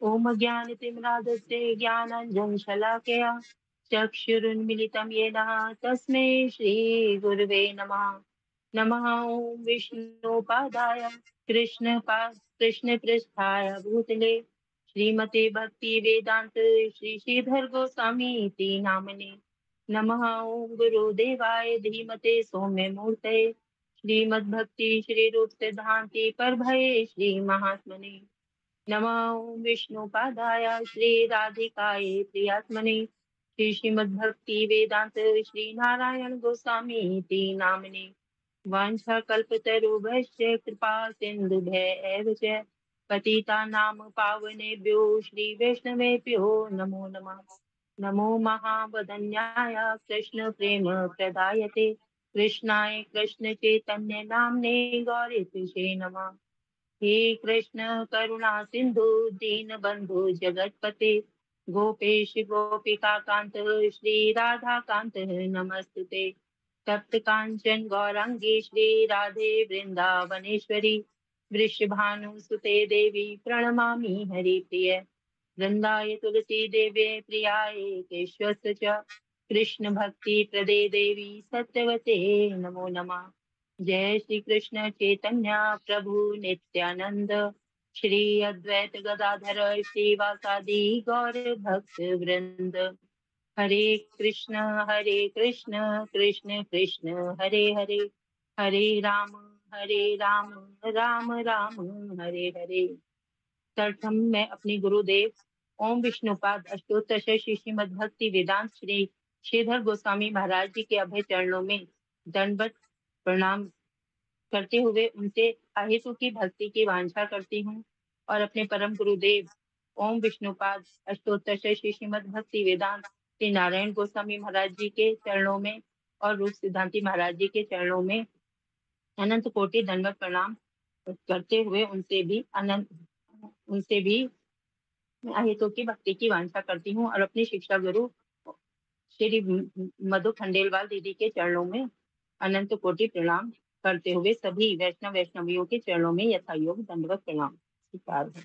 ओम ज्ञानतिमिरान्धस्य ज्ञानाञ्जनशलाकया चक्षुरुन्मिलितं येन तस्मै श्रीगुरवे नमः। नमः ॐ विष्णुपादाय कृष्णपृष्ठाय भूतले श्रीमते भक्तिवेदान्त श्री श्रीधर गोस्वामी इति नामने। नमः ॐ गुरुदेवाय धीमते सौम्यमूर्तये श्रीमद्भक्ति श्रीरूप सिद्धान्ति परभये श्री महात्मने। नमः ॐ विष्णुपादाय श्री राधिकाय प्रियात्मने श्री श्रीमद्भक्ति वेदांत श्री नारायण गोस्वामी इति नामने। वाञ्छाकल्पतरुभ्यश्च कृपा सिन्धुभ्यः एव च पतितानां पावनेभ्यो श्री वैष्णवेभ्यो नमो नमः। नमो महावदन्याय कृष्ण प्रेम प्रदायते कृष्णाय कृष्ण चैतन्य नाम्ने गौरीपते नमः। हे कृष्ण करुणा सिंधु दीनबंधु जगतपते गोपेश गोपिका कांत श्री राधा कांत नमस्तुते। तप्त कांचन गौरांगी श्री राधे वृंदावनेश्वरी वृषभानुसुते देवी प्रणमामि हरिप्रिय। वृंदाय तुलसी देवे प्रियाय केशवस्य च कृष्ण भक्ति प्रदे देवी सत्यवते नमो नमः। जय श्री कृष्ण चैतन्य प्रभु नित्यानंद श्री अद्वैत गदाधर श्रीवासादि गौर भक्त वृंद। हरे कृष्ण कृष्ण कृष्ण हरे हरे हरे राम राम राम हरे हरे। सर्वप्रथम मैं अपने गुरुदेव ओम विष्णुपाद अष्टोत्तर श्री श्रीमद्भक्ति वेदांत श्री श्रीधर गोस्वामी महाराज जी के अभय चरणों में दंडवत प्रणाम करते हुए उनसे अहेतु की भक्ति की वांछा करती हूँ और अपने परम गुरुदेव ओम विष्णुपाद अष्टोत्तर श्री श्रीमद्भक्ति वेदांत श्री नारायण गोस्वामी महाराज जी के चरणों में और रूप सिद्धांति महाराज जी के चरणों में अनंत कोटि दंडवत प्रणाम करते हुए उनसे भी अहेतु की भक्ति की वांछा करती हूँ और अपनी शिक्षा गुरु श्री मधु खंडेलवाल दीदी के चरणों में अनंत कोटि प्रणाम करते हुए सभी वैष्णवियों के चरणों में यथायोग दंडवत प्रणाम स्वीकार है।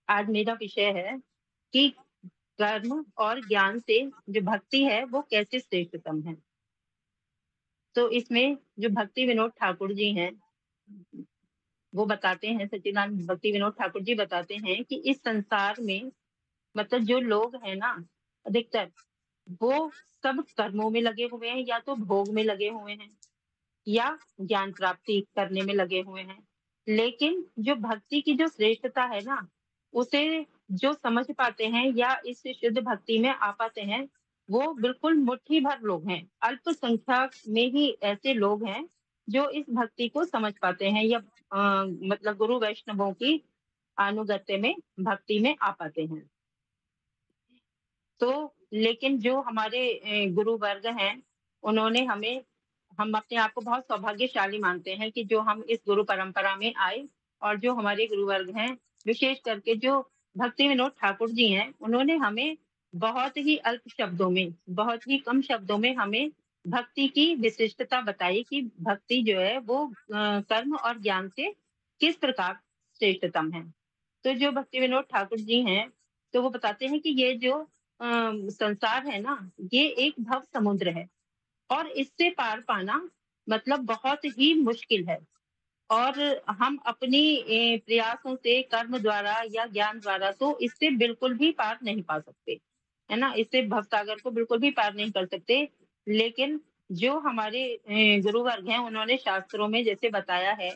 आज मेरा विषय है कि कर्म और ज्ञान से जो भक्ति है वो कैसे श्रेष्ठतम है। तो इसमें जो भक्ति विनोद ठाकुर जी हैं वो बताते हैं, सच्चिदानंद भक्ति विनोद ठाकुर जी बताते हैं कि इस संसार में मतलब जो लोग हैं ना अधिकतर वो सब कर्मों में लगे हुए हैं, या तो भोग में लगे हुए हैं या ज्ञान प्राप्ति करने में लगे हुए हैं। लेकिन जो भक्ति की जो श्रेष्ठता है ना उसे जो समझ पाते हैं या इस शुद्ध भक्ति में आ पाते हैं वो बिल्कुल मुट्ठी भर लोग हैं। अल्प संख्या में ही ऐसे लोग हैं जो इस भक्ति को समझ पाते हैं या मतलब गुरु वैष्णवों की अनुगत्य में भक्ति में आ पाते हैं। तो लेकिन जो हमारे गुरु वर्ग हैं उन्होंने हम अपने आप को बहुत सौभाग्यशाली मानते हैं कि जो हम इस गुरु परंपरा में आए और जो हमारे गुरु वर्ग हैं विशेष करके जो भक्ति विनोद ठाकुर जी हैं उन्होंने हमें बहुत ही अल्प शब्दों में, बहुत ही कम शब्दों में हमें भक्ति की विशिष्टता बताई कि भक्ति जो है वो कर्म और ज्ञान से किस प्रकार श्रेष्ठतम है। तो जो भक्ति विनोद ठाकुर जी हैं तो वो बताते हैं कि ये जो संसार है ना ये एक भव समुद्र है और इससे पार पाना मतलब बहुत ही मुश्किल है। और हम अपनी प्रयासों से कर्म द्वारा या ज्ञान द्वारा तो इससे बिल्कुल भी पार नहीं पा सकते, है ना। इससे भवसागर को बिल्कुल भी पार नहीं कर सकते। लेकिन जो हमारे गुरु वर्ग हैं उन्होंने शास्त्रों में जैसे बताया है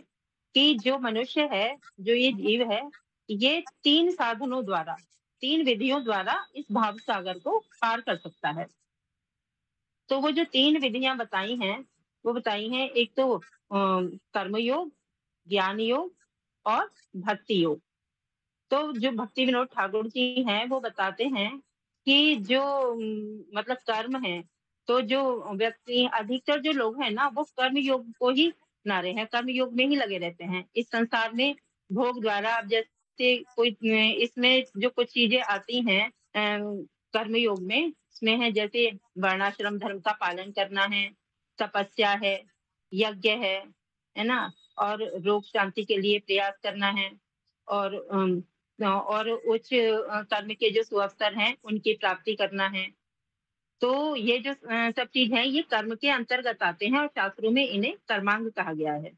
कि जो मनुष्य है, जो ये जीव है, ये 3 साधनों द्वारा, 3 विधियों द्वारा इस भाव सागर को पार कर सकता है। तो वो जो 3 विधियां बताई हैं वो बताई हैं, एक तो कर्म योग, ज्ञान योग और भक्ति योग। तो जो भक्ति विनोद ठाकुर जी हैं वो बताते हैं कि जो मतलब कर्म है, तो जो व्यक्ति अधिकतर जो लोग हैं ना वो कर्म योग को ही अपना रहे हैं, कर्म योग में ही लगे रहते हैं इस संसार में भोग द्वारा। अब जैसे कोई इसमें जो कुछ चीजें आती हैं कर्म योग में, इसमें है जैसे वर्णाश्रम धर्म का पालन करना है, तपस्या है, यज्ञ है ना, और रोग शांति के लिए प्रयास करना है, और और उच्च कर्म के जो सुअवसर हैं, उनकी प्राप्ति करना है। तो ये जो सब चीज़ हैं, ये कर्म के अंतर्गत आते हैं और शास्त्रों में इन्हें कर्मांग कहा गया है।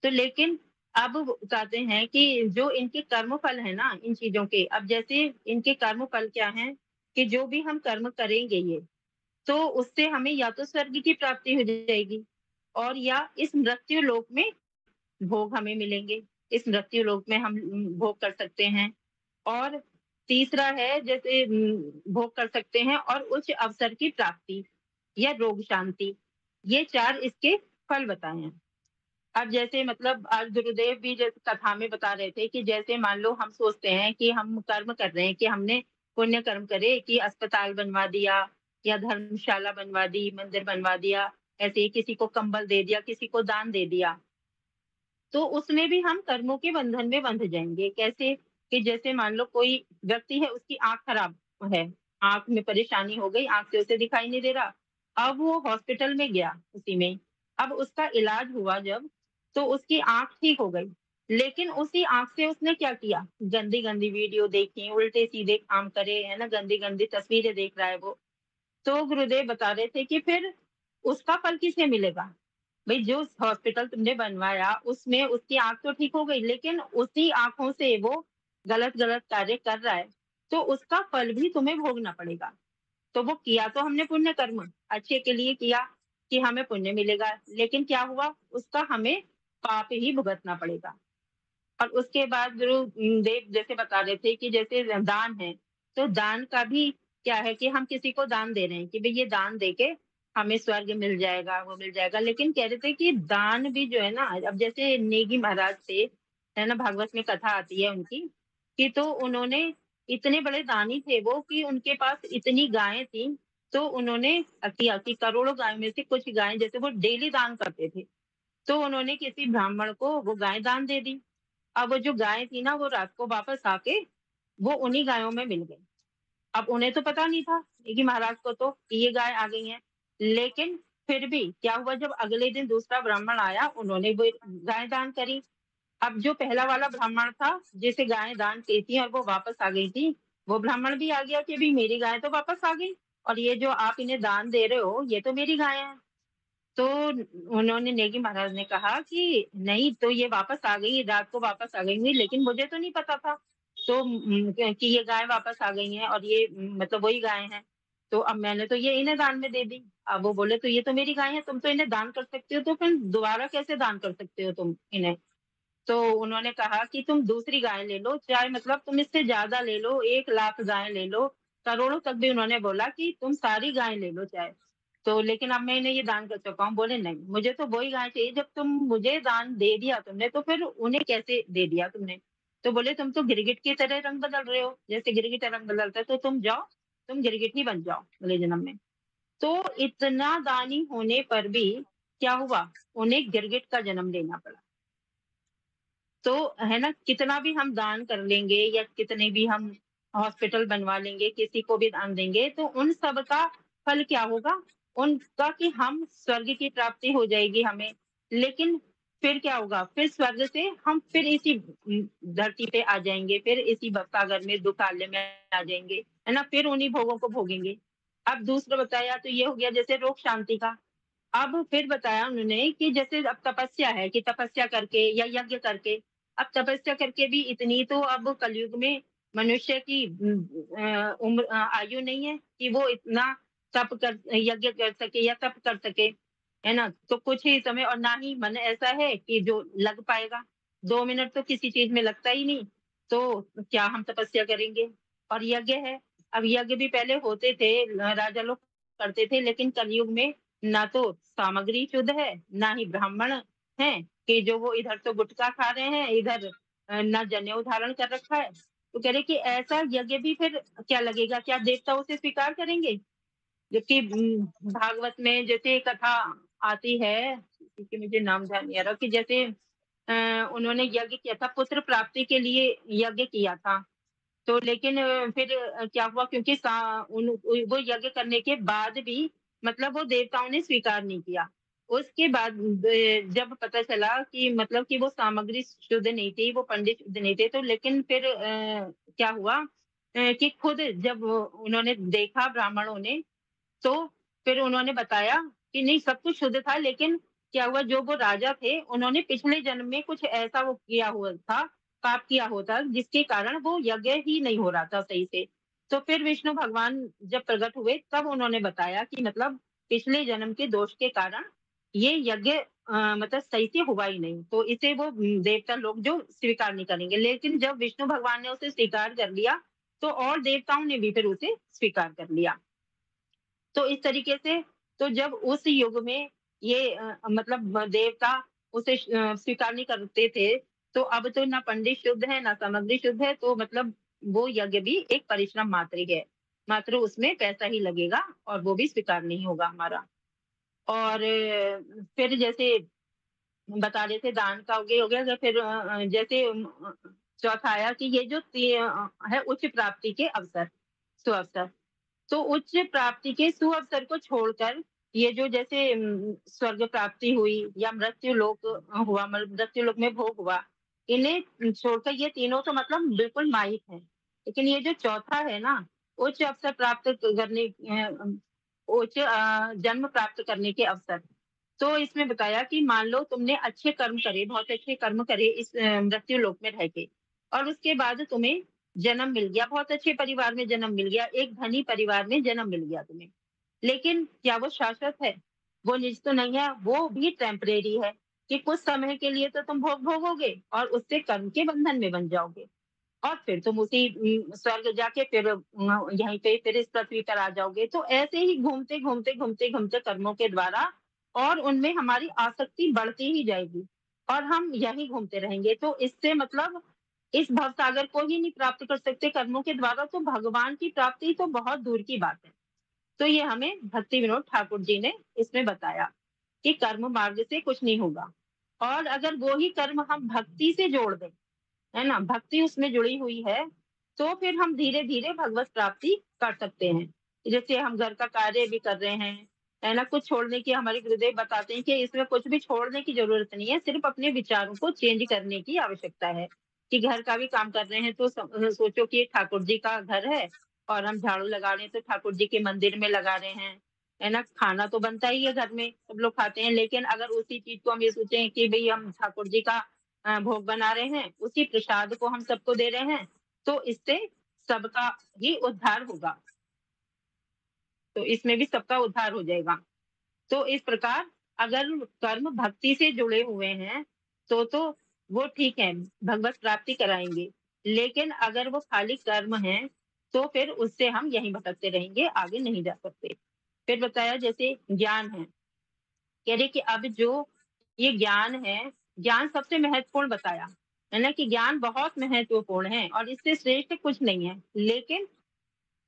तो लेकिन अब वो बताते हैं कि जो इनके कर्मफल है ना इन चीज़ों के, अब जैसे इनके कर्मफल क्या हैं कि जो भी हम कर्म करेंगे ये, तो उससे हमें या तो स्वर्ग की प्राप्ति हो जाएगी और या इस मृत्यु लोक में भोग हमें मिलेंगे। इस मृत्यु लोक में हम भोग कर सकते हैं और तीसरा है जैसे भोग कर सकते हैं और उच्च अवसर की प्राप्ति या रोग शांति। ये 4 इसके फल बताए हैं। अब जैसे मतलब आज गुरुदेव भी जैसे कथा में बता रहे थे कि जैसे मान लो हम सोचते हैं कि हम कर्म कर रहे हैं कि हमने पुण्य कर्म करे कि अस्पताल बनवा दिया या धर्मशाला बनवा दी, मंदिर बनवा दिया, ऐसे ही किसी को कंबल दे दिया, किसी को दान दे दिया। तो उसमें भी हम कर्मों के बंधन में बंध जाएँगे। कैसे? कि जैसे मान लो कोई व्यक्ति है उसकी आँख खराब है, आँख में परेशानी हो गई, आँख से उसे दिखाई नहीं दे रहा। अब वो हॉस्पिटल में गया उसी में, अब उसका इलाज हुआ जब, तो उसकी आँख ठीक हो गई। लेकिन उसी आँख से उसने क्या किया? गंदी-गंदी वीडियो देखी, उल्टे-सीधे काम करे, है ना? गंदी-गंदी तस्वीरें देख रहा है वो। तो गुरुदेव बता रहे थे कि फिर उसका फल किसे मिलेगा? भई जो हॉस्पिटल तुमने बनवाया उसमें उसकी आँख तो ठीक हो गई, लेकिन उसी आँखों से वो गलत-गलत कार्य कर रहा है, तो उसका फल भी तुम्हें भोगना पड़ेगा। तो वो किया तो हमने पुण्य कर्म, अच्छे के लिए किया कि हमें पुण्य मिलेगा, लेकिन क्या हुआ? उसका हमें पाप ही भुगतना पड़ेगा। और उसके बाद गुरुदेव जैसे बता रहे थे कि जैसे दान है, तो दान का भी क्या है कि हम किसी को दान दे रहे हैं कि भई ये दान दे के हमें स्वर्ग मिल जाएगा, वो मिल जाएगा। लेकिन कह रहे थे कि दान भी जो है ना, अब जैसे नेगी महाराज थे, है ना? भागवत में कथा आती है उनकी, कि तो उन्होंने इतने बड़े दानी थे वो कि उनके पास इतनी गायें थीं, तो उन्होंने किया कि करोड़ों गायों में से कुछ गायें जैसे वो डेली दान करते थे, तो उन्होंने किसी ब्राह्मण को वो गाय दान दे दी। अब वो जो गाय थी ना, वो रात को वापस आके वो उन्हीं गायों में मिल गई। अब उन्हें तो पता नहीं था कि महाराज को तो कि ये गाय आ गई हैं। लेकिन फिर भी क्या हुआ जब अगले दिन दूसरा ब्राह्मण आया, उन्होंने वो गाय दान करी। अब जो पहला वाला ब्राह्मण था, जिसे गाय दान की थी और वो वापस आ गई थी, वो ब्राह्मण भी आ गया कि भई मेरी गाय तो वापस आ गई और ये जो आप इन्हें दान दे रहे हो, ये तो मेरी गाय हैं। तो उन्होंने नेगी महाराज ने कहा कि नहीं तो ये वापस आ गई, रात को वापस आ गई हुई, लेकिन मुझे तो नहीं पता था। तो कि ये गाय वापस आ गई हैं और ये मतलब वही गाय हैं। तो अब मैंने तो ये इन्हें दान में दे दी। अब वो बोले तो ये तो मेरी गाय है, तुम तो इन्हें दान कर सकते हो, तो फिर दोबारा कैसे दान कर सकते हो तुम इन्हें? तो उन्होंने कहा कि तुम दूसरी गाय ले लो, चाहे मतलब तुम इससे ज़्यादा ले लो, 1 लाख गाय ले लो, करोड़ों तक भी उन्होंने बोला कि तुम सारी गाय ले लो चाहे। तो लेकिन अब मैं इन्हें ये दान कर चुका हूँ, बोले नहीं, मुझे तो वही गाय चाहिए जब तुम मुझे दान दे दिया तुमने, तो फिर उन्हें कैसे दे दिया तुमने? तो बोले तुम तो गिरगिट की तरह रंग बदल रहे हो, जैसे गिरगिट रंग बदलता है, तो तुम जाओ, तुम गिरगिट ही बन जाओ अगले जन्म में। तो इतना दानी होने पर भी क्या हुआ? उन्हें गिरगिट का जन्म लेना पड़ा। तो है ना, कितना भी हम दान कर लेंगे या कितने भी हम हॉस्पिटल बनवा लेंगे, किसी को भी दान देंगे, तो उन सब का फल क्या होगा? उनका कि हम स्वर्ग की प्राप्ति हो जाएगी हमें। लेकिन फिर क्या होगा? फिर स्वर्ग से हम फिर इसी धरती पे आ जाएँगे, फिर इसी भवसागर में, दुःखालय में आ जाएँगे, है ना? फिर उन्हीं भोगों को भोगेंगे। अब दूसरा बताया तो ये हो गया जैसे रोग शांति का। अब फिर बताया उन्होंने कि जैसे अब तपस्या है कि तपस्या करके या यज्ञ करके, अब तपस्या करके भी इतनी तो अब कलयुग में मनुष्य की उम्र आयु नहीं है कि वो इतना तप कर यज्ञ कर सके या तप कर सके, है ना? तो कुछ ही समय और ना ही मन ऐसा है कि जो लग पाएगा। 2 मिनट तो किसी चीज़ में लगता ही नहीं, तो क्या हम तपस्या करेंगे? और यज्ञ है, अब यज्ञ भी पहले होते थे, राजा लोग करते थे, लेकिन कलयुग में ना तो सामग्री शुद्ध है, ना ही ब्राह्मण हैं कि जो वो इधर तो गुटखा खा रहे हैं, इधर ना जनेऊ धारण कर रखा है। तो कह रहे कि ऐसा यज्ञ भी फिर क्या लगेगा? क्या देवता उसे स्वीकार करेंगे? जबकि भागवत में जैसे कथा आती है, क्योंकि मुझे नाम ध्यान नहीं आ रहा कि जैसे उन्होंने यज्ञ किया था, पुत्र प्राप्ति के लिए यज्ञ किया था। तो लेकिन फिर क्या हुआ क्योंकि वो यज्ञ करने के बाद भी मतलब वो देवताओं ने स्वीकार नहीं किया। उसके बाद जब पता चला कि मतलब कि वो सामग्री शुद्ध नहीं थी, वो पंडित शुद्ध नहीं थे, तो लेकिन फिर क्या हुआ कि खुद जब उन्होंने देखा ब्राह्मणों ने, तो फिर उन्होंने बताया कि नहीं सब कुछ शुद्ध था, लेकिन क्या हुआ जो वो राजा थे उन्होंने पिछले जन्म में कुछ ऐसा वो किया हुआ था, पाप किया होता जिसके कारण वो यज्ञ ही नहीं हो रहा था सही से। तो फिर विष्णु भगवान जब प्रकट हुए तब उन्होंने बताया कि मतलब पिछले जन्म के दोष के कारण ये यज्ञ मतलब सही से हुआ ही नहीं, तो इसे वो देवता लोग जो स्वीकार नहीं करेंगे। लेकिन जब विष्णु भगवान ने उसे स्वीकार कर लिया, तो और देवताओं ने भी फिर उसे स्वीकार कर लिया। तो इस तरीके से तो जब उस युग में ये मतलब देवता उसे स्वीकार नहीं करते थे, तो अब तो ना पंडित शुद्ध है, ना सामग्री शुद्ध है, तो मतलब वो यज्ञ भी एक परिश्रम मात्र ही है। मात्र उसमें पैसा ही लगेगा और वो भी स्वीकार नहीं होगा हमारा। और फिर जैसे बता रहे थे दान का हो गया तो फिर जैसे चौथा आया कि ये जो है उच्च प्राप्ति के अवसर, सुअवसर। तो उच्च प्राप्ति के सुअवसर को छोड़कर ये जो जैसे स्वर्ग प्राप्ति हुई या मृत्यु लोक हुआ, मृत्यु लोक में भोग हुआ, इन्हें छोड़कर ये तीनों तो मतलब बिल्कुल माहिक है। लेकिन ये जो चौथा है ना, उच्च अवसर प्राप्त करने उच्च जन्म प्राप्त करने के अवसर, तो इसमें बताया कि मान लो तुमने अच्छे कर्म करे, बहुत अच्छे कर्म करे इस मृत्यु लोक में रह के, और उसके बाद तुम्हें जन्म मिल गया, बहुत अच्छे परिवार में जन्म मिल गया, एक धनी परिवार में जन्म मिल गया तुम्हें। लेकिन क्या वो शाश्वत है? वो निज तो नहीं है, वो भी टेम्परेरी है कि कुछ समय के लिए तो तुम भोग भोगोगे और उससे कर्म के बंधन में बन जाओगे, और फिर तुम उसी स्वर्ग जाके फिर यहीं पे फिर इस पृथ्वी पर आ जाओगे। तो ऐसे ही घूमते घूमते घूमते घूमते कर्मों के द्वारा और उनमें हमारी आसक्ति बढ़ती ही जाएगी और हम यही घूमते रहेंगे। तो इससे मतलब इस भवसागर को ही नहीं प्राप्त कर सकते कर्मों के द्वारा, तो भगवान की प्राप्ति तो बहुत दूर की बात है। तो ये हमें भक्ति विनोद ठाकुर जी ने इसमें बताया कि कर्म मार्ग से कुछ नहीं होगा, और अगर वो ही कर्म हम भक्ति से जोड़ दें, है ना, भक्ति उसमें जुड़ी हुई है, तो फिर हम धीरे धीरे भगवत प्राप्ति कर सकते हैं। जैसे हम घर का कार्य भी कर रहे हैं, है ना, कुछ छोड़ने की हमारे गुरुदेव बताते हैं कि इसमें कुछ भी छोड़ने की जरूरत नहीं है, सिर्फ अपने विचारों को चेंज करने की आवश्यकता है। कि घर का भी काम कर रहे हैं तो सोचो कि ठाकुर जी का घर है और हम झाड़ू लगा रहे हैं तो ठाकुर जी के मंदिर में लगा रहे हैं, है ना। खाना तो बनता ही है घर में, सब लोग खाते हैं, लेकिन अगर उसी चीज को हम ये सोचें कि भाई हम ठाकुर जी का भोग बना रहे हैं, उसी प्रसाद को हम सबको दे रहे हैं, तो इससे सबका ही उद्धार होगा, तो इसमें भी सबका उद्धार हो जाएगा। तो इस प्रकार अगर कर्म भक्ति से जुड़े हुए हैं तो वो ठीक है, भगवत प्राप्ति कराएंगे। लेकिन अगर वो खाली कर्म है तो फिर उससे हम यहीं भटकते रहेंगे, आगे नहीं जा सकते। फिर बताया जैसे ज्ञान है, कह रहे कि अब जो ये ज्ञान है, ज्ञान सबसे महत्वपूर्ण बताया, है ना, कि ज्ञान बहुत महत्वपूर्ण है और इससे श्रेष्ठ कुछ नहीं है। लेकिन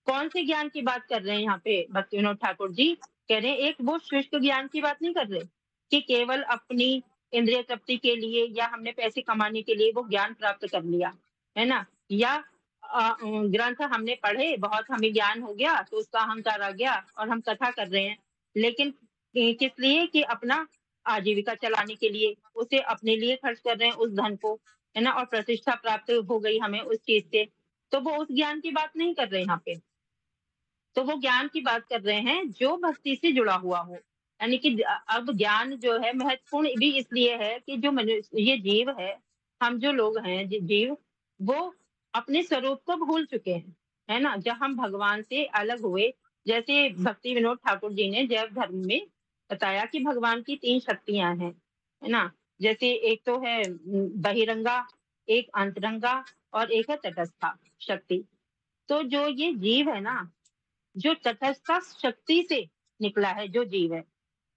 कौन से ज्ञान की बात कर रहे हैं यहाँ पे भक्ति विनोद ठाकुर जी? कह रहे हैं एक वो शुष्क ज्ञान की बात नहीं कर रहे कि केवल अपनी इंद्रिय तृप्ति के लिए या हमने पैसे कमाने के लिए वो ज्ञान प्राप्त कर लिया, है ना, या ग्रंथ हमने पढ़े, बहुत हमें ज्ञान हो गया तो उसका अहंकार आ गया और हम कथा कर रहे हैं, लेकिन किस लिए? कि अपना आजीविका चलाने के लिए, उसे अपने लिए खर्च कर रहे हैं उस धन को, है ना, और प्रतिष्ठा प्राप्त हो गई हमें उस चीज से, तो वो उस ज्ञान की बात नहीं कर रहे यहाँ पे। तो वो ज्ञान की बात कर रहे हैं जो भक्ति से जुड़ा हुआ हो। यानी कि अब ज्ञान जो है महत्वपूर्ण भी इसलिए है कि जो मनुष्य ये जीव है, हम जो लोग हैं जीव, वो अपने स्वरूप को भूल चुके हैं, है ना। जब हम भगवान से अलग हुए, जैसे भक्ति विनोद ठाकुर जी ने जैव धर्म में बताया कि भगवान की 3 शक्तियां हैं, है ना। जैसे एक तो है बहिरंगा, एक अंतरंगा और एक है तटस्था शक्ति। तो जो ये जीव है ना, जो तटस्थ शक्ति से निकला है जो जीव है,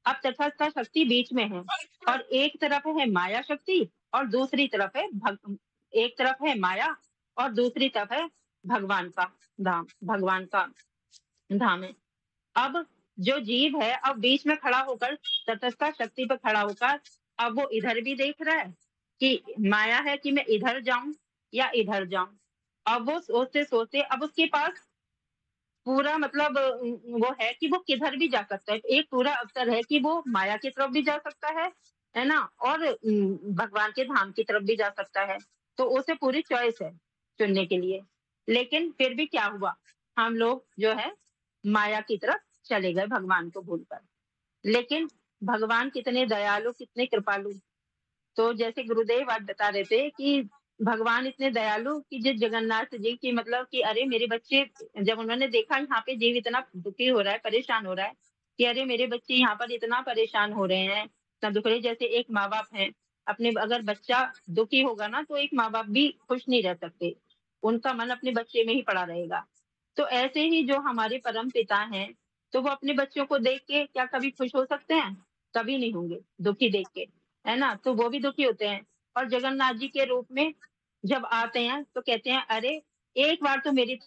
अब तटस्थ शक्ति बीच में है, और एक तरफ है माया शक्ति और दूसरी तरफ है एक तरफ है माया और दूसरी तरफ है भगवान का धाम, भगवान का धाम है। अब जो जीव है अब बीच में खड़ा होकर, तटस्थ शक्ति पर खड़ा होकर, अब वो इधर भी देख रहा है कि माया है कि मैं इधर जाऊं या इधर जाऊं। अब वो सोचते सोचते अब उसके पास पूरा मतलब वो है कि वो किधर भी जा सकता है। एक पूरा अवसर है कि वो माया की तरफ भी जा सकता है ना? और भगवान के धाम की तरफ भी जा सकता है। तो उसे पूरी चॉइस है चुनने के लिए। लेकिन फिर भी क्या हुआ? हम लोग जो है माया की तरफ चले गए भगवान को भूलकर। लेकिन भगवान कितने दयालु, कितने कृपालु। तो जैसे गुरुदेव आज बता रहे थे कि भगवान इतने दयालु कि जिस जगन्नाथ जी की मतलब कि अरे मेरे बच्चे, जब उन्होंने देखा यहाँ पे जीव इतना दुखी हो रहा है, परेशान हो रहा है कि अरे मेरे बच्चे यहाँ पर इतना परेशान हो रहे हैं, इतना दुख रहे, जैसे एक माँ बाप है अपने, अगर बच्चा दुखी होगा ना तो एक माँ बाप भी खुश नहीं रह सकते, उनका मन अपने बच्चे में ही पड़ा रहेगा। तो ऐसे ही जो हमारे परम पिता हैं, तो वो अपने बच्चों को देख के क्या कभी खुश हो सकते हैं? कभी नहीं होंगे दुखी देख के, है ना? तो वो भी दुखी होते हैं। और जगन्नाथ जी के रूप में जब आते हैं तो कहते हैं अरे एक बार तो मेरी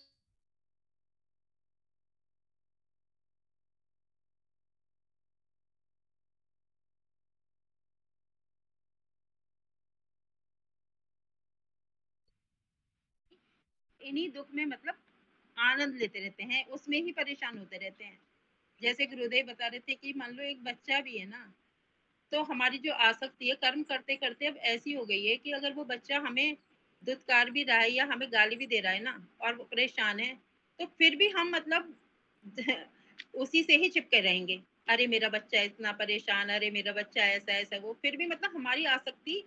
इन्हीं दुख में मतलब आनंद लेते रहते हैं, उसमें ही परेशान होते रहते हैं। जैसे गुरुदेव बता रहे थे कि मान लो एक बच्चा भी है ना, तो हमारी जो आसक्ति है कर्म करते करते अब ऐसी हो गई है कि अगर वो बच्चा हमें दुत्कार भी रहा है या हमें गाली भी दे रहा है ना, और वो परेशान है, तो फिर भी हम मतलब उसी से ही चिपके रहेंगे। अरे मेरा बच्चा इतना परेशान, अरे मेरा बच्चा ऐसा ऐसा, वो फिर भी मतलब हमारी आसक्ति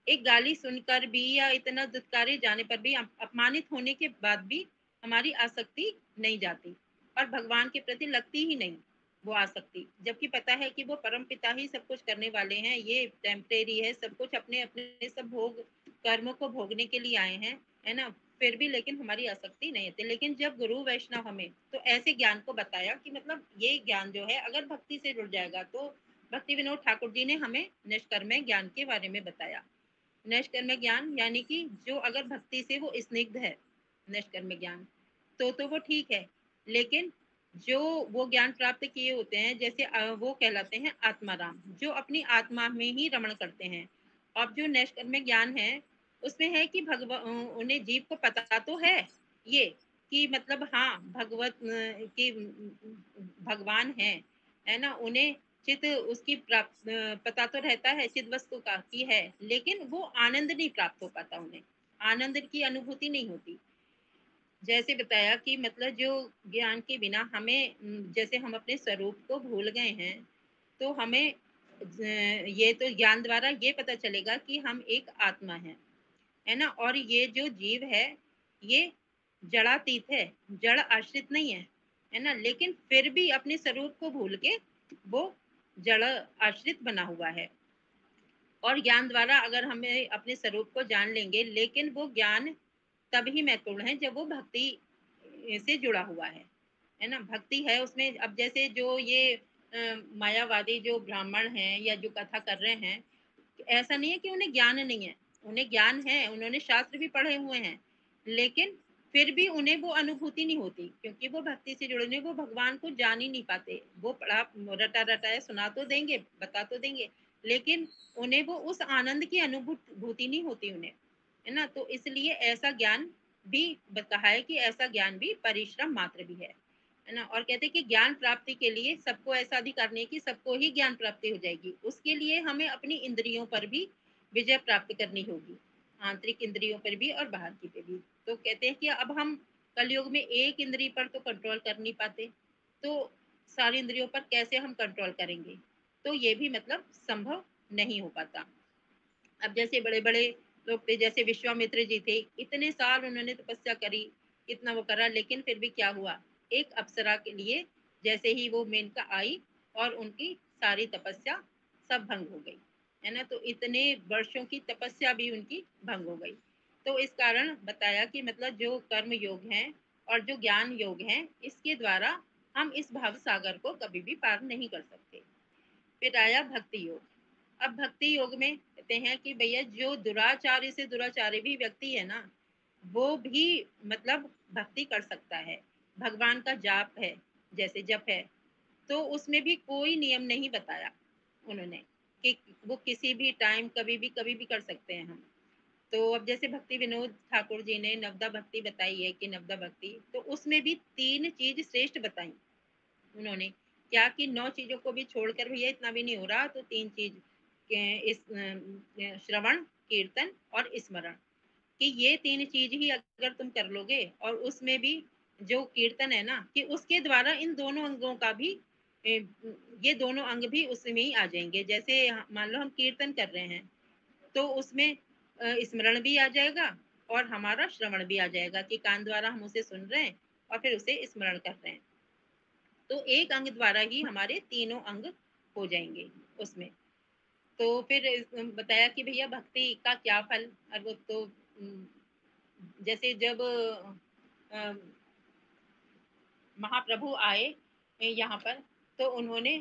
एक गाली सुनकर भी या इतना दुत्कारे जाने पर भी, अपमानित होने के बाद भी हमारी आसक्ति नहीं जाती और भगवान के प्रति लगती ही नहीं वो आसक्ति, जबकि पता है कि वो परम पिता ही सब कुछ करने वाले हैं, ये टेम्परेरी है, सब कुछ अपने अपने सब भोग कर्मों को भोगने के लिए आए हैं, है ना? फिर भी लेकिन हमारी आसक्ति नहीं होती। लेकिन जब गुरु वैष्णव हमें तो ऐसे ज्ञान को बताया कि मतलब ये ज्ञान जो है अगर भक्ति से जुड़ जाएगा, तो भक्ति विनोद ठाकुर जी ने हमें निष्कर्मय ज्ञान के बारे में बताया। निष्कर्म ज्ञान यानी कि जो अगर भक्ति से वो स्निग्ध है, निष्कर्म ज्ञान, तो वो ठीक है। लेकिन जो वो ज्ञान प्राप्त किए होते हैं, जैसे वो कहलाते हैं आत्माराम, जो अपनी आत्मा में ही रमण करते हैं। अब जो निष्कर्म ज्ञान है, उसमें है कि उन्हें जीव को पता तो है ये कि मतलब हाँ भगवत कि भगवान है ना? उन्हें चित उसकी प्राप्त पता तो रहता है चित वस्तु का कि है, लेकिन वो आनंद नहीं प्राप्त हो पाता उन्हें, आनंद की अनुभूति नहीं होती। जैसे बताया कि मतलब जो ज्ञान के बिना हमें जैसे हम अपने स्वरूप को भूल गए हैं, तो हमें ये तो ज्ञान द्वारा ये पता चलेगा कि हम एक आत्मा है ना? और ये जो जीव है, ये जड़ातीत है, जड़ आश्रित नहीं है ना? लेकिन फिर भी अपने स्वरूप को भूल के वो जड़ आश्रित बना हुआ है। और ज्ञान द्वारा अगर हमें अपने स्वरूप को जान लेंगे, लेकिन वो ज्ञान तभी महत्वपूर्ण है जब वो भक्ति से जुड़ा हुआ है ना? भक्ति है उसमें। अब जैसे जो ये मायावादी जो ब्राह्मण हैं या जो कथा कर रहे हैं, ऐसा नहीं है कि उन्हें ज्ञान नहीं है, उन्हें ज्ञान है, उन्होंने शास्त्र भी पढ़े हुए हैं, लेकिन फिर भी उन्हें वो अनुभूति नहीं होती, क्योंकि वो भक्ति से जुड़े नहीं, वो भगवान को जान ही नहीं पाते। वो पढ़ा रटा रटाया सुना तो देंगे, बता तो देंगे, लेकिन उन्हें वो उस आनंद की अनुभूति नहीं होती उन्हें, है ना? तो इसलिए ऐसा ज्ञान भी कहा है कि ऐसा ज्ञान भी परिश्रम मात्र भी है ना? और कहते हैं कि ज्ञान प्राप्ति के लिए सबको ऐसा अधिकार नहीं कि सबको ही ज्ञान प्राप्ति हो जाएगी। उसके लिए हमें अपनी इंद्रियों पर भी विजय प्राप्त करनी होगी, आंतरिक इंद्रियों पर भी और बाहर की पे भी। तो कहते हैं कि अब हम कलयुग में एक इंद्रिय पर तो कंट्रोल कर नहीं पाते, तो सारी इंद्रियों पर कैसे हम कंट्रोल करेंगे? तो ये भी मतलब संभव नहीं हो पाता। अब जैसे बड़े-बड़े लोग थे, जैसे विश्वामित्र जी थे, इतने साल उन्होंने तपस्या करी, इतना वो करा, लेकिन फिर भी क्या हुआ? एक अप्सरा के लिए जैसे ही वो मेनका आई और उनकी सारी तपस्या सब भंग हो गई, है ना? तो इतने वर्षों की तपस्या भी उनकी भंग हो गई। तो इस कारण बताया कि मतलब जो कर्म योग हैं और जो ज्ञान योग हैं, इसके द्वारा हम इस भव सागर को कभी भी पार नहीं कर सकते। फिर आया भक्ति योग। अब भक्ति योग में कहते हैं कि भैया जो दुराचारी से दुराचारी भी व्यक्ति है ना, वो भी मतलब भक्ति कर सकता है। भगवान का जाप है, जैसे जप है, तो उसमें भी कोई नियम नहीं बताया उन्होंने कि वो किसी भी टाइम कभी भी कर सकते हैं हम। तो अब जैसे भक्ति विनोद ठाकुर जी ने नवदा भक्ति बताई है कि नवदा भक्ति, तो उसमें भी 3 चीज़ श्रेष्ठ बताई उन्होंने। क्या कि 9 चीज़ों को भी छोड़कर भैया इतना भी नहीं हो रहा, तो 3 चीज़ श्रवण, कीर्तन और स्मरण, कि ये 3 चीज़ ही अगर तुम कर लोगे, और उसमें भी जो कीर्तन है ना, कि उसके द्वारा इन दोनों अंगों का भी ये दोनों अंग भी उसमें ही आ जाएँगे। जैसे मान लो हम कीर्तन कर रहे हैं, तो उसमें स्मरण भी आ जाएगा और हमारा श्रवण भी आ जाएगा, कि कान द्वारा हम उसे सुन रहे हैं और फिर उसे स्मरण कर रहे हैं। तो एक अंग द्वारा ही हमारे तीनों अंग हो जाएँगे उसमें। तो फिर बताया कि भैया भक्ति का क्या फल? और वो तो जैसे जब महाप्रभु आए यहाँ पर, तो उन्होंने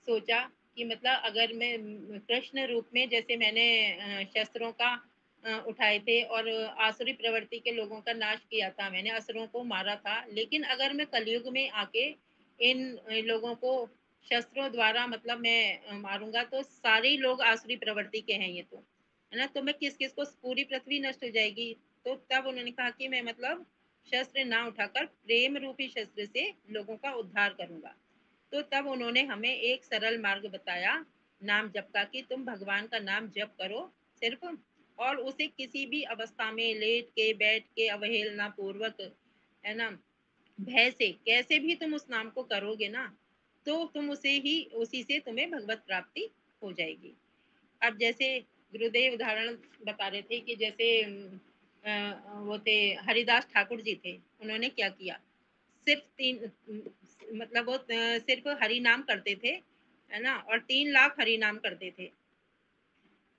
सोचा कि मतलब अगर मैं कृष्ण रूप में, जैसे मैंने शस्त्रों का उठाए थे और आसुरी प्रवृत्ति के लोगों का नाश किया था, मैंने असुरों को मारा था, लेकिन अगर मैं कलयुग में आके इन लोगों को शस्त्रों द्वारा मतलब मैं मारूंगा, तो सारे ही लोग आसुरी प्रवृत्ति के हैं ये तो, है ना? तो मैं किस-किस को, पूरी पृथ्वी नष्ट हो जाएगी। तो तब उन्होंने कहा कि मैं मतलब शस्त्र ना उठाकर प्रेम रूपी शस्त्र से लोगों का उद्धार करूंगा। तो तब उन्होंने हमें एक सरल मार्ग बताया नाम जप का, कि तुम भगवान का नाम जप करो सिर्फ, और उसे किसी भी अवस्था में लेट के, बैठ के, अवहेलना पूर्वक, है ना, भय से कैसे भी तुम उस नाम को करोगे ना, तो तुम उसे ही, उसी से तुम्हें भगवत प्राप्ति हो जाएगी। अब जैसे गुरुदेव उदाहरण बता रहे थे कि जैसे वो थे हरिदास ठाकुर जी थे, उन्होंने क्या किया, सिर्फ 3 मतलब वो सिर्फ हरि नाम करते थे, है ना? और 3 लाख हरि नाम करते थे।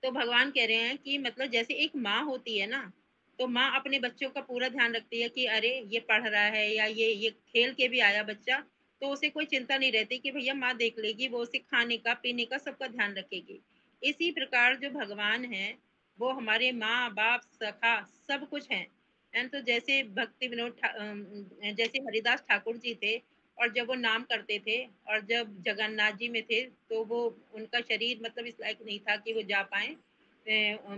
तो भगवान कह रहे हैं कि मतलब जैसे एक माँ होती है ना, तो माँ अपने बच्चों का पूरा ध्यान रखती है कि अरे ये पढ़ रहा है या ये खेल के भी आया बच्चा, तो उसे कोई चिंता नहीं रहती कि भैया माँ देख लेगी, वो उसे खाने का, पीने का सबका ध्यान रखेगी। इसी प्रकार जो भगवान हैं, वो हमारे माँ-बाप, सखा सब कुछ हैं। तो जैसे भक्ति विनोद जैसे हरिदास ठाकुर जी थे, और जब वो नाम करते थे और जब जगन्नाथ जी में थे, तो वो उनका शरीर मतलब इस लायक नहीं था कि वो जा पाएँ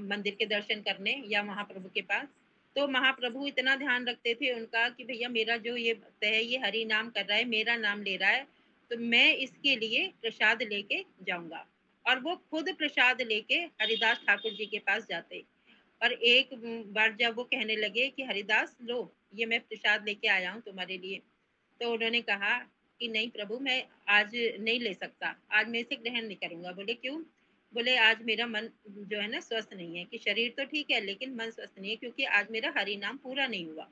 मंदिर के दर्शन करने या महाप्रभु के पास। तो महाप्रभु इतना ध्यान रखते थे उनका कि भैया मेरा जो ये भक्त है, ये हरि नाम कर रहा है, मेरा नाम ले रहा है, तो मैं इसके लिए प्रसाद लेके जाऊँगा। और वो खुद प्रसाद लेके हरिदास ठाकुर जी के पास जाते। और एक बार जब वो कहने लगे कि हरिदास लो, ये मैं प्रसाद लेके आया हूँ तुम्हारे लिए। तो उन्होंने कहा कि नहीं प्रभु, मैं आज नहीं ले सकता, आज मैं इसे ग्रहण नहीं करूँगा। बोले क्यों? बोले आज मेरा मन जो है ना स्वस्थ नहीं है, कि शरीर तो ठीक है लेकिन मन स्वस्थ नहीं है, क्योंकि आज मेरा हरि नाम पूरा नहीं हुआ।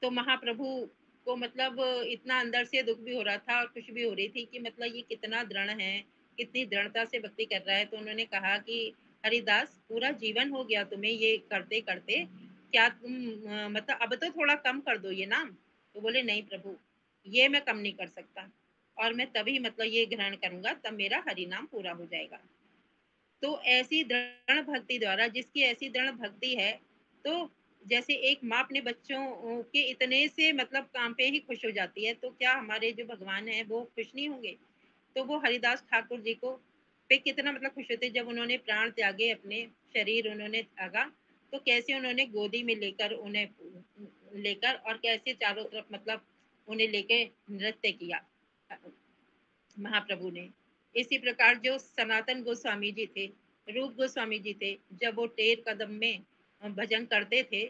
तो महाप्रभु को मतलब इतना अंदर से दुःख भी हो रहा था और खुशी भी हो रही थी कि मतलब ये कितना दृढ़ है, कितनी दृढ़ता से भक्ति कर रहा है। तो उन्होंने कहा कि हरिदास पूरा जीवन हो गया तुम्हें ये करते-करते, क्या तुम मतलब अब तो थोड़ा कम कर दो ये नाम? तो बोले नहीं प्रभु, ये मैं कम नहीं कर सकता, और मैं तभी मतलब ये ग्रहण करूँगा तब मेरा हरि नाम पूरा हो जाएगा। तो ऐसी दृढ़ भक्ति द्वारा, जिसकी ऐसी दृढ़ भक्ति है, तो जैसे एक माँ अपने बच्चों के इतने से मतलब काम पे ही खुश हो जाती है, तो क्या हमारे जो भगवान हैं वो खुश नहीं होंगे? तो वो हरिदास ठाकुर जी को पे कितना मतलब खुश होते, जब उन्होंने प्राण त्यागे, अपने शरीर उन्होंने त्यागा, तो कैसे उन्होंने गोदी में लेकर उन्हें लेकर और कैसे चारों तरफ मतलब उन्हें लेके नृत्य किया महाप्रभु ने। इसी प्रकार जो सनातन गोस्वामी जी थे, रूप गोस्वामी जी थे, जब वो टेर कदम में भजन करते थे,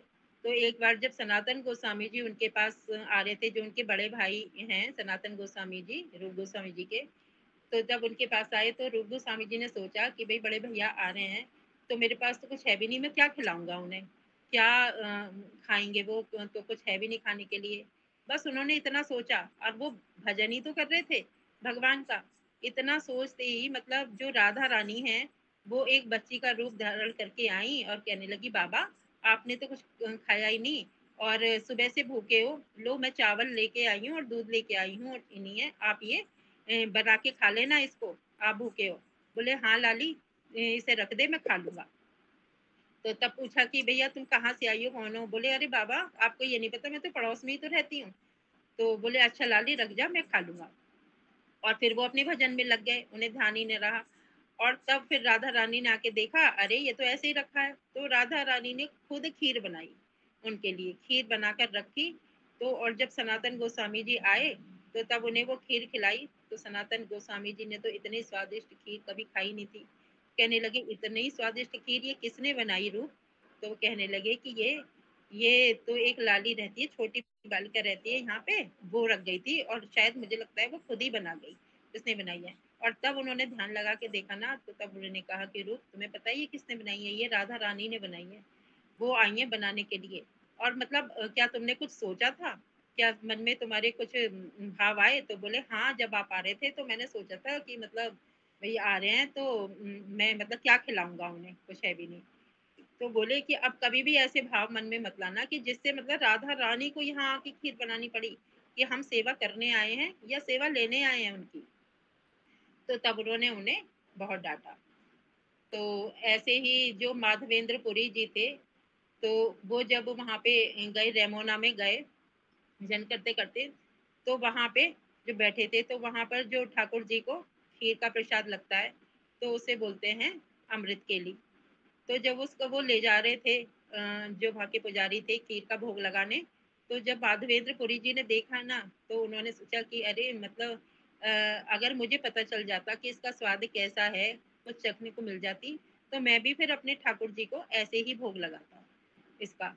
तो एक बार जब सनातन गोस्वामी जी उनके पास आ रहे थे, जो उनके बड़े भाई हैं सनातन गोस्वामी जी, रूप गोस्वामी जी के, तो जब उनके पास आए तो रूप गोस्वामी जी ने सोचा कि भई बड़े भैया आ रहे हैं, तो मेरे पास तो कुछ है भी नहीं, मैं क्या खिलाऊँगा उन्हें? क्या खाएँगे वो? तो कुछ है भी नहीं खाने के लिए। बस उन्होंने इतना सोचा, और वो भजन ही तो कर रहे थे भगवान का। इतना सोचते ही मतलब जो राधा रानी हैं, वो एक बच्ची का रूप धारण करके आईं और कहने लगी, "बाबा, आपने तो कुछ खाया ही नहीं और सुबह से भूखे हो। लो मैं चावल लेके आई हूँ और दूध लेके आई हूँ और इन्हीं है, आप ये बना के खा लेना इसको, आप भूखे हो।" बोले, "हाँ लाली, इसे रख दे, मैं खा लूँगा।" तो तब पूछा कि भैया तुम कहाँ से आई हो, कौन हो? बोले, "अरे बाबा, आपको ये नहीं पता, मैं तो पड़ोस में ही तो रहती हूँ।" तो बोले, "अच्छा लाली रख जा, मैं खा लूँगा।" और फिर वो अपने भजन में लग गए, उन्हें ध्यान ही नहीं रहा। और तब फिर राधा रानी ने आके देखा, अरे ये तो ऐसे ही रखा है। तो राधा रानी ने खुद खीर बनाई, उनके लिए खीर बनाकर रखी। तो और जब सनातन गोस्वामी जी आए तो तब उन्हें वो खीर खिलाई। तो सनातन गोस्वामी जी ने तो इतनी स्वादिष्ट खीर कभी खाई नहीं थी। कहने लगे, इतनी स्वादिष्ट खीर ये किसने बनाई रूप? तो वो कहने लगे कि ये तो एक लाली रहती है, छोटी बालिका रहती है यहाँ पे, वो रख गई थी और शायद मुझे लगता है वो खुद ही बना गई, उसने बनाई है। और तब उन्होंने ध्यान लगा के देखा ना, तो तब उन्होंने कहा कि रूप तुम्हें पता है ये किसने बनाई है? ये राधा रानी ने बनाई है, वो आई है बनाने के लिए। और मतलब क्या तुमने कुछ सोचा था? क्या मन में तुम्हारे कुछ भाव आए? तो बोले हाँ, जब आप आ रहे थे तो मैंने सोचा था कि मतलब भई आ रहे हैं तो मैं मतलब क्या खिलाऊँगा उन्हें, कुछ है भी नहीं। तो बोले कि अब कभी भी ऐसे भाव मन में मत लाना कि जिससे मतलब राधा रानी को यहाँ आके खीर बनानी पड़ी, कि हम सेवा करने आए हैं या सेवा लेने आए हैं उनकी। तो तब उन्होंने उन्हें बहुत डाँटा। तो ऐसे ही जो माधवेंद्र पुरी जी थे, तो वो जब वहाँ पे गए, रेमोना में गए भजन करते-करते, तो वहाँ पे जो बैठे थे, तो वहाँ पर जो ठाकुर जी को खीर का प्रसाद लगता है, तो उसे बोलते हैं अमृत केली। तो जब उसको वो ले जा रहे थे जो वहाँ के पुजारी थे खीर का भोग लगाने, तो जब माधवेंद्र पुरी जी ने देखा ना, तो उन्होंने सोचा कि अरे मतलब अ, अगर मुझे पता चल जाता कि इसका स्वाद कैसा है, कुछ चखने को मिल जाती, तो मैं भी फिर अपने ठाकुर जी को ऐसे ही भोग लगाता इसका।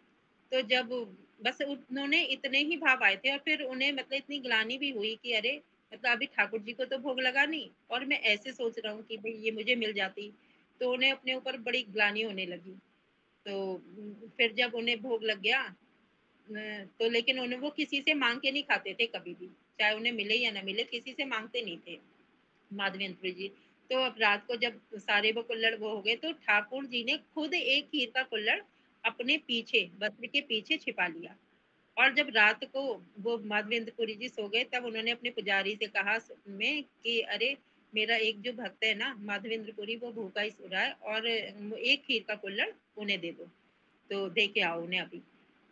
तो जब बस उन्होंने इतने ही भाव आए थे और फिर उन्हें मतलब इतनी ग्लानि भी हुई कि अरे! मतलब अभी ठाकुर जी को तो भोग लगा नहीं और मैं ऐसे सोच रहा हूँ कि भई ये मुझे मिल जाती, तो उन्हें अपने ऊपर बड़ी ग्लानि होने लगी। तो फिर जब उन्हें भोग लग गया तो लेकिन उन्हें वो किसी से माँग के नहीं खाते थे कभी भी, चाहे उन्हें मिले या ना मिले, किसी से माँगते नहीं थे माधवेंद्र जी। तो अब रात को जब सारे वो कुल्हड़ वो हो गए, तो ठाकुर जी ने खुद एक खीर का कुल्हड़ अपने पीछे, वस्त्र के पीछे छिपा लिया। और जब रात को वो माधवेंद्र पुरी जी सो गए, तब उन्होंने अपने पुजारी से कहा में कि अरे मेरा एक जो भक्त है ना माधवेंद्र पुरी, वो भूखा ही सो रहा है और एक खीर का कुल्हड़ उन्हें दे दो, तो दे के आओ उन्हें अभी।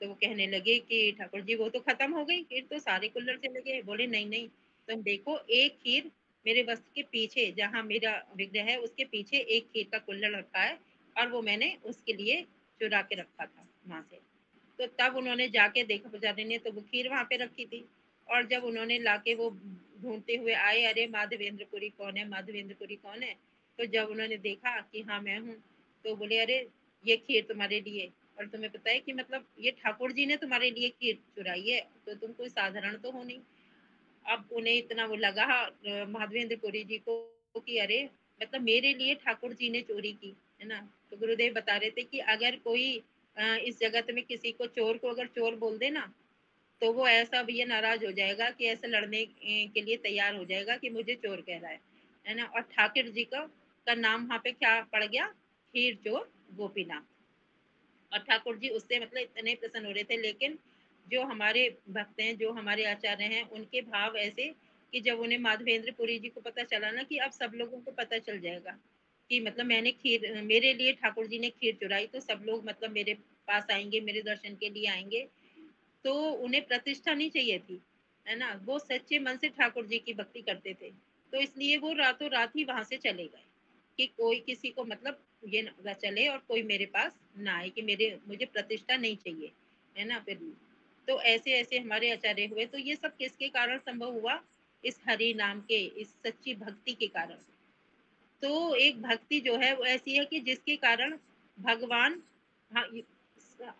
तो वो कहने लगे कि ठाकुर जी वो तो खत्म हो गई खीर, तो सारे कुल्हड़ चले गए। बोले नहीं नहीं, तुम देखो एक खीर मेरे वस्त्र के पीछे, जहाँ मेरा विग्रह है उसके पीछे एक खीर का कुल्हड़ रखा है और वो मैंने उसके लिए चुरा के रखा था वहां से। तो तब उन्होंने जाके देखा, पुजारी ने तो वो खीर वहाँ पे रखी थी। और जब उन्होंने लाके वो ढूँढते हुए आए, अरे माधवेंद्रपुरी कौन है? माधवेंद्रपुरी कौन है? तो जब उन्होंने देखा कि हाँ, मैं हूँ, तो बोले अरे! ये खीर तुम्हारे लिए, और तुम्हें पता है कि मतलब ये ठाकुर जी ने तुम्हारे लिए खीर चुराई है, तो तुम कोई साधारण तो हो नहीं। अब उन्हें इतना वो लगा माधवेंद्रपुरी जी को कि अरे! मतलब मेरे लिए ठाकुर जी ने चोरी की, है ना? तो गुरुदेव बता रहे थे कि अगर कोई इस जगत में किसी को चोर को अगर चोर बोल दे ना, तो वो ऐसा भी ये नाराज़ हो जाएगा कि ऐसे लड़ने के लिए तैयार हो जाएगा कि मुझे चोर कह रहा है ना? और ठाकुर जी का नाम वहाँ पे क्या पड़ गया? खीर चोर गोपीनाथ। और ठाकुर जी उससे मतलब इतने प्रसन्न हो रहे थे, लेकिन जो हमारे भक्त हैं, जो हमारे आचार्य हैं, उनके भाव ऐसे कि जब उन्हें माधवेंद्र पुरी जी को पता चला ना कि अब सब लोगों को पता चल जाएगा कि मतलब मैंने खीर मेरे लिए ठाकुर जी ने खीर चुराई, तो सब लोग मतलब मेरे पास आएँगे, मेरे दर्शन के लिए आएँगे। तो उन्हें प्रतिष्ठा नहीं चाहिए थी, है ना? वो सच्चे मन से ठाकुर जी की भक्ति करते थे। तो इसलिए वो रातों रात ही वहाँ से चले गए कि कोई किसी को मतलब ये ना पता चले और कोई मेरे पास ना आए कि मेरे मुझे प्रतिष्ठा नहीं चाहिए, है ना? फिर तो ऐसे-ऐसे हमारे आचार्य हुए। तो ये सब किसके कारण संभव हुआ? इस हरि नाम के, इस सच्ची भक्ति के कारण। तो एक भक्ति जो है वो ऐसी है कि जिसके कारण भगवान, हाँ,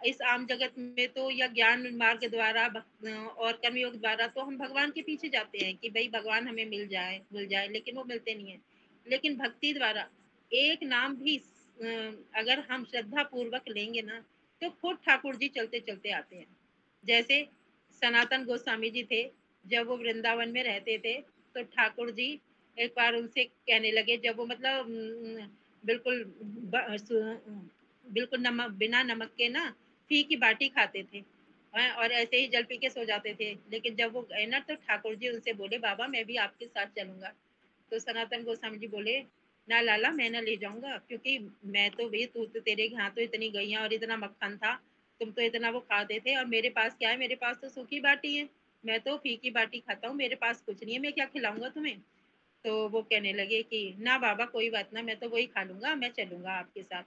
इस आम जगत में तो या ज्ञान मार्ग द्वारा और कर्मयोग द्वारा तो हम भगवान के पीछे जाते हैं कि भई भगवान हमें मिल जाए, लेकिन वो मिलते नहीं हैं। लेकिन भक्ति द्वारा एक नाम भी अगर हम श्रद्धा पूर्वक लेंगे ना, तो खुद ठाकुर जी चलते-चलते आते हैं। जैसे सनातन गोस्वामी जी थे, जब वो वृंदावन में रहते थे, तो ठाकुर जी एक बार उनसे कहने लगे, जब वो मतलब बिल्कुल ब सु बिल्कुल बिना नमक के ना फी की बाटी खाते थे, और ऐसे ही जल पी के सो जाते थे। लेकिन जब वो गए ना, तो ठाकुर जी उनसे बोले, बाबा मैं भी आपके साथ चलूँगा। तो सनातन गोस्वामी जी बोले, ना लाला मैं ना ले जाऊँगा, क्योंकि मैं तो भई तू तो तेरे यहाँ तो इतनी गइयाँ और इतना मक्खन था, तुम तो इतना वो खाते थे, और मेरे पास क्या है, मेरे पास तो सूखी बाटी है। मैं तो फीकी बाटी खाता हूँ, मेरे पास कुछ नहीं है, मैं क्या खिलाऊँगा तुम्हें? तो वो कहने लगे कि ना बाबा कोई बात ना, मैं तो वही खा लूँगा, मैं चलूँगा आपके साथ।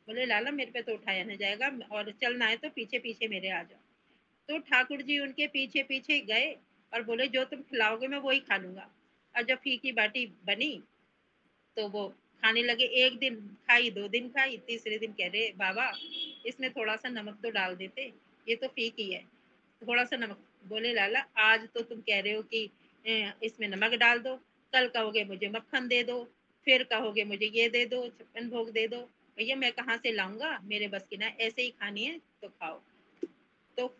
बोले लाला मेरे पे तो उठाया नहीं जाएगा और चलना है तो पीछे-पीछे मेरे आ जाओ। तो ठाकुर जी उनके पीछे-पीछे गए और बोले जो तुम खिलाओगे मैं वही खा लूँगा। और जब फीकी बाटी बनी तो वो खाने लगे। 1 दिन खाई, 2 दिन खाई, तीसरे दिन कह रहे बाबा इसमें थोड़ा-सा नमक तो डाल देते, ये तो फीकी है, थोड़ा-सा नमक। बोले लाला आज तो तुम कह रहे हो कि इसमें नमक डाल दो, कल कहोगे मुझे मक्खन दे दो, फिर कहोगे मुझे ये दे दो, छप्पन भोग दे दो। भैया मैं कहाँ से लाऊँगा? मेरे बस की ना ऐसे ही खानी है तो खाओ। तो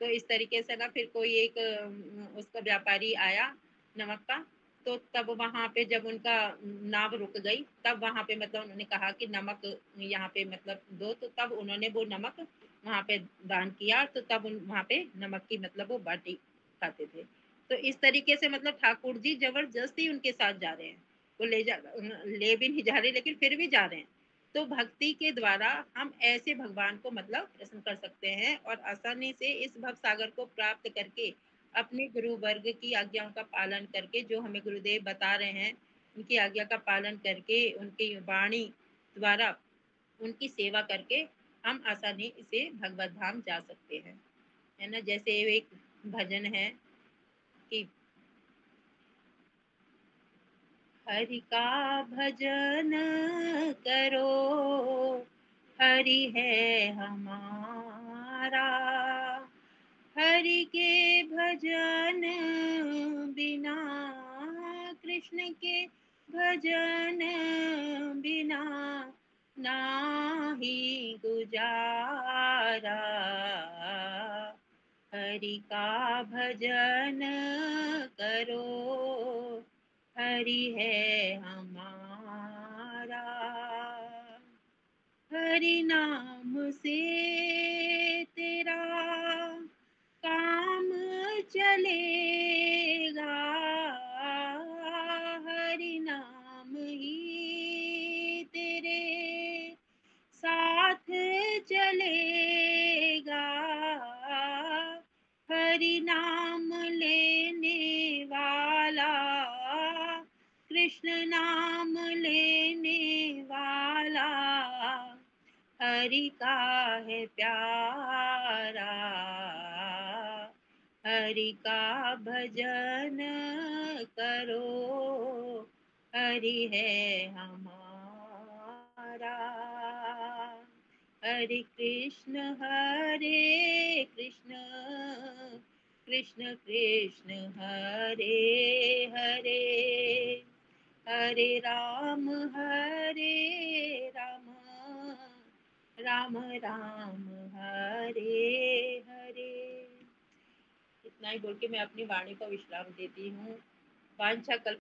तो इस तरीके से ना फिर कोई एक उसका व्यापारी आया नमक का, तो तब वहाँ पे जब उनका नाव रुक गई, तब वहाँ पे मतलब उन्होंने कहा कि नमक यहाँ पे मतलब दो, तो तब उन्होंने वो नमक वहाँ पे दान किया, तो तब वहाँ पे नमक की मतलब वो बाटी खाते थे। तो इस तरीके से मतलब ठाकुर जी जबरदस्ती उनके साथ जा रहे हैं। वो ले भी नहीं जा रहे लेकिन फिर भी जा रहे हैं। तो भक्ति के द्वारा हम ऐसे भगवान को मतलब प्रसन्न कर सकते हैं और आसानी से इस भव सागर को प्राप्त करके अपने गुरु वर्ग की आज्ञाओं का पालन करके जो हमें गुरुदेव बता रहे हैं उनकी आज्ञा का पालन करके उनकी वाणी द्वारा उनकी सेवा करके हम आसानी से भगवत धाम जा सकते हैं, है ना। जैसे एक भजन है कि हरि का भजन करो, हरि है हमारा, हरि के भजन बिना, कृष्ण के भजन बिना नाही गुजारा, हरि का भजन करो, हरि है हमारा, हरि नाम से तेरा काम चलेगा, हरि नाम ही तेरे साथ चलेगा, हरि नाम लेने वाला, कृष्ण नाम लेने वाला, हरि का है प्यारा, हरि का भजन करो, हरि है हमारा, हरे कृष्ण कृष्ण कृष्ण हरे हरे, हरे राम राम राम हरे हरे। इतना ही बोल के मैं अपनी वाणी को विश्राम देती हूँ। वांछा कल्प